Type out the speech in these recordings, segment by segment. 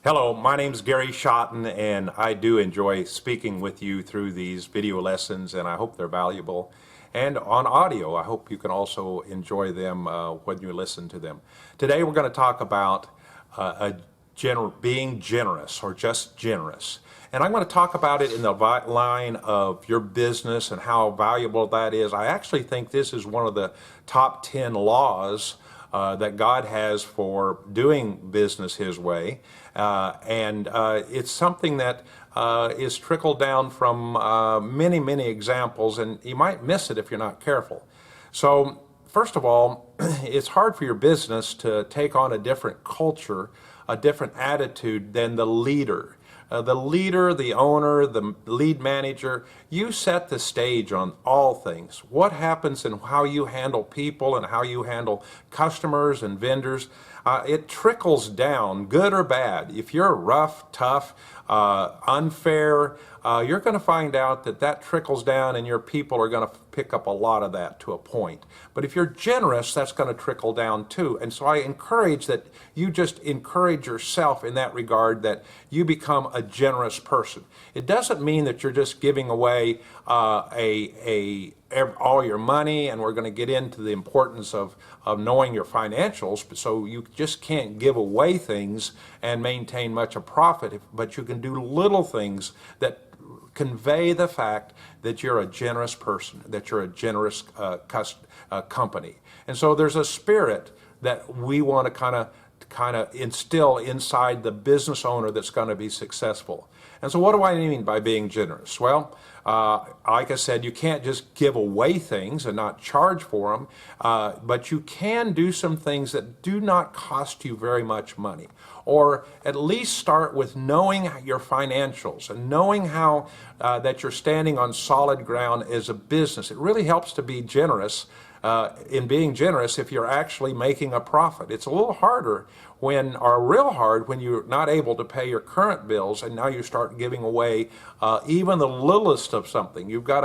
Hello, my name is Gary Schotten, and I do enjoy speaking with you through these video lessons, and I hope they're valuable. And on audio, I hope you can also enjoy them when you listen to them. Today we're going to talk about being generous or just generous. And I'm going to talk about it in the line of your business and how valuable that is. I actually think this is one of the top 10 laws that God has for doing business His way. It's something that is trickled down from many, many examples, and you might miss it if you're not careful. So, first of all, it's hard for your business to take on a different culture, a different attitude than the leader. The leader, the owner, the lead manager, you set the stage on all things. What happens and how you handle people and how you handle customers and vendors, it trickles down, good or bad. If you're rough, tough, unfair, you're going to find out that trickles down and your people are going to pick up a lot of that to a point. But if you're generous, that's going to trickle down too. And so I encourage that you just encourage yourself in that regard, that you become a generous person. It doesn't mean that you're just giving away all your money, and we're going to get into the importance of knowing your financials, so you just can't give away things and maintain much a profit, but you can do little things that convey the fact that you're a generous person, that you're a generous company. And so there's a spirit that we want to kind of instill inside the business owner that's going to be successful. And so what do I mean by being generous? Well, like I said, you can't just give away things and not charge for them, but you can do some things that do not cost you very much money. Or at least start with knowing your financials and knowing how that you're standing on solid ground as a business. It really helps to be generous in being generous if you're actually making a profit. It's a little harder real hard when you're not able to pay your current bills and now you start giving away even the littlest of something. You've got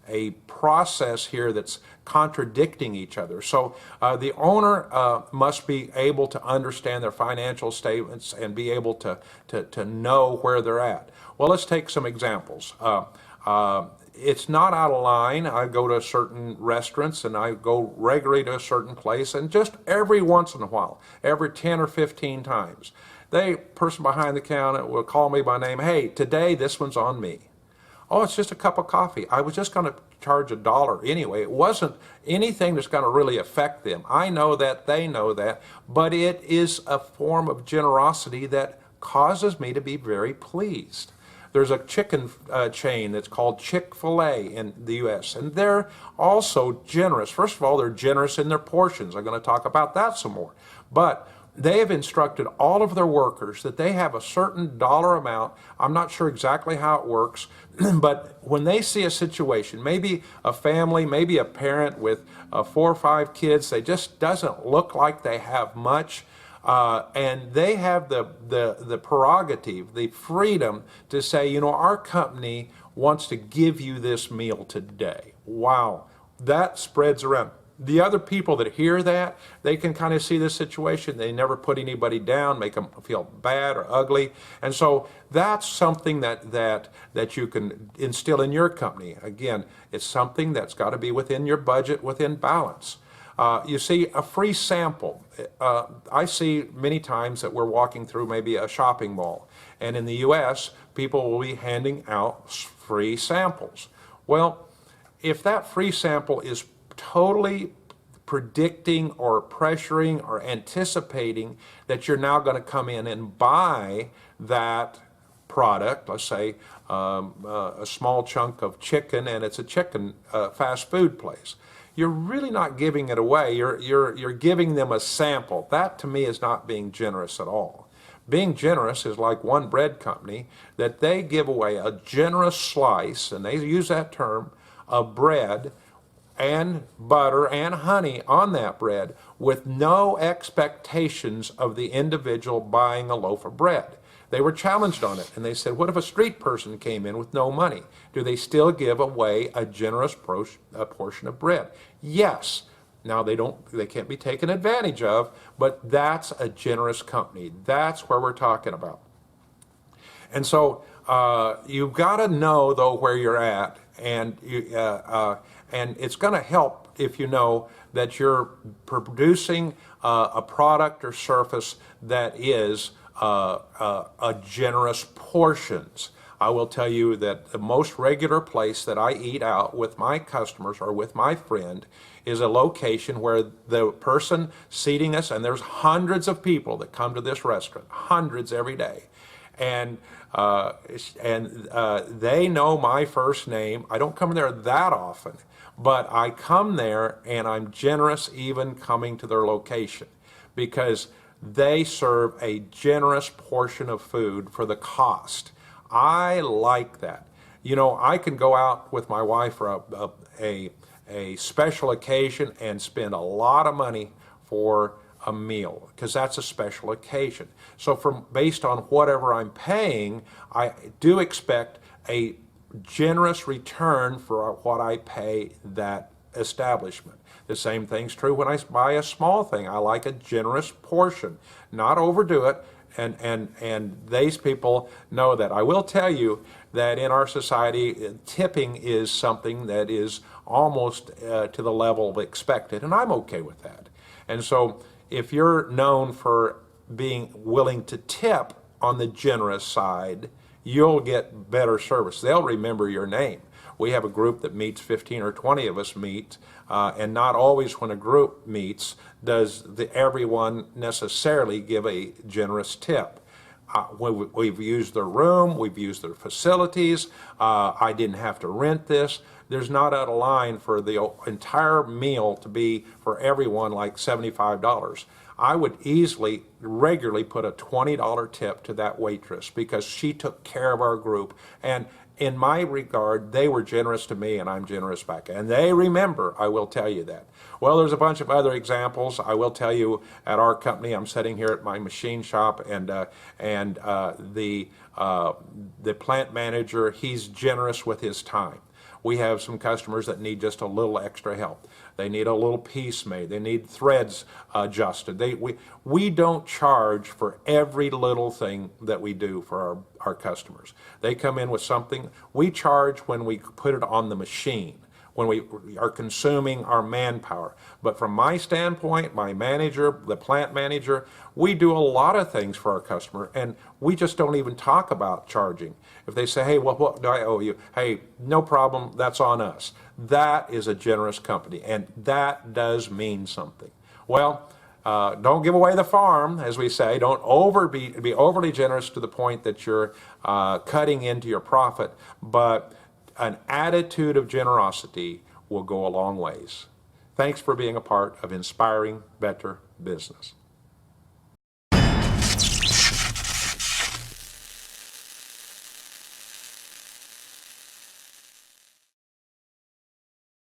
a process here that's contradicting each other. So the owner must be able to understand their financial statements and be able to know where they're at. Well, let's take some examples. It's not out of line. I go to certain restaurants and I go regularly to a certain place, and just every once in a while, every 10 or 15 times, the person behind the counter will call me by name. Hey, today this one's on me. Oh, it's just a cup of coffee. I was just going to charge $1 anyway. It wasn't anything that's going to really affect them. I know that, they know that, but it is a form of generosity that causes me to be very pleased. There's a chicken chain that's called Chick-fil-A in the U.S., and they're also generous. First of all, they're generous in their portions. I'm going to talk about that some more. But they have instructed all of their workers that they have a certain dollar amount. I'm not sure exactly how it works, but when they see a situation, maybe a family, maybe a parent with 4 or 5 kids, they just doesn't look like they have much, and they have the prerogative, the freedom to say, our company wants to give you this meal today. Wow, that spreads around. The other people that hear that, they can kind of see this situation. They never put anybody down, make them feel bad or ugly. And so that's something that you can instill in your company. Again, it's something that's got to be within your budget, within balance. You see, a free sample. I see many times that we're walking through maybe a shopping mall, and in the U.S., people will be handing out free samples. Well, if that free sample is totally predicting or pressuring or anticipating that you're now going to come in and buy that product, let's say a small chunk of chicken, and it's a chicken fast food place, you're really not giving it away. You're giving them a sample. That to me is not being generous at all. Being generous is like one bread company that they give away a generous slice, and they use that term, of bread and butter and honey on that bread with no expectations of the individual buying a loaf of bread. They were challenged on it, and they said, what if a street person came in with no money? Do they still give away a generous portion of bread? Yes, Now they can't be taken advantage of, but that's a generous company. That's where we're talking about. And so you've got to know though where you're at, and and it's going to help if you know that you're producing a product or service that is a generous portions. I will tell you that the most regular place that I eat out with my customers or with my friend is a location where the person seating us, and there's hundreds of people that come to this restaurant, hundreds every day, and they know my first name. I don't come there that often, but I come there and I'm generous even coming to their location because they serve a generous portion of food for the cost. I like that. You know, I can go out with my wife for a special occasion and spend a lot of money for a meal because that's a special occasion. So based on whatever I'm paying, I do expect a generous return for what I pay that establishment. The same thing's true when I buy a small thing. I like a generous portion, not overdo it. And these people know that. I will tell you that in our society, tipping is something that is almost to the level of expected, and I'm okay with that. And so if you're known for being willing to tip on the generous side, you'll get better service. They'll remember your name. We have a group that meets, 15 or 20 of us meet, and not always when a group meets does everyone necessarily give a generous tip. We've used their room, we've used their facilities, I didn't have to rent this. There's not a line for the entire meal to be for everyone like $75. I would easily, regularly put a $20 tip to that waitress because she took care of our group. And in my regard, they were generous to me and I'm generous back. And they remember, I will tell you that. Well, there's a bunch of other examples. I will tell you at our company, I'm sitting here at my machine shop and the plant manager, he's generous with his time. We have some customers that need just a little extra help. They need a little piece made. They need threads adjusted. We don't charge for every little thing that we do for our customers. They come in with something. We charge when we put it on the machine, when we are consuming our manpower. But from my standpoint, my manager, the plant manager, we do a lot of things for our customer, and we just don't even talk about charging. If they say, hey, well, what do I owe you? Hey, no problem, that's on us. That is a generous company, and that does mean something. Well, don't give away the farm, as we say. Don't be overly generous to the point that you're cutting into your profit, but an attitude of generosity will go a long ways. Thanks for being a part of Inspiring Better Business.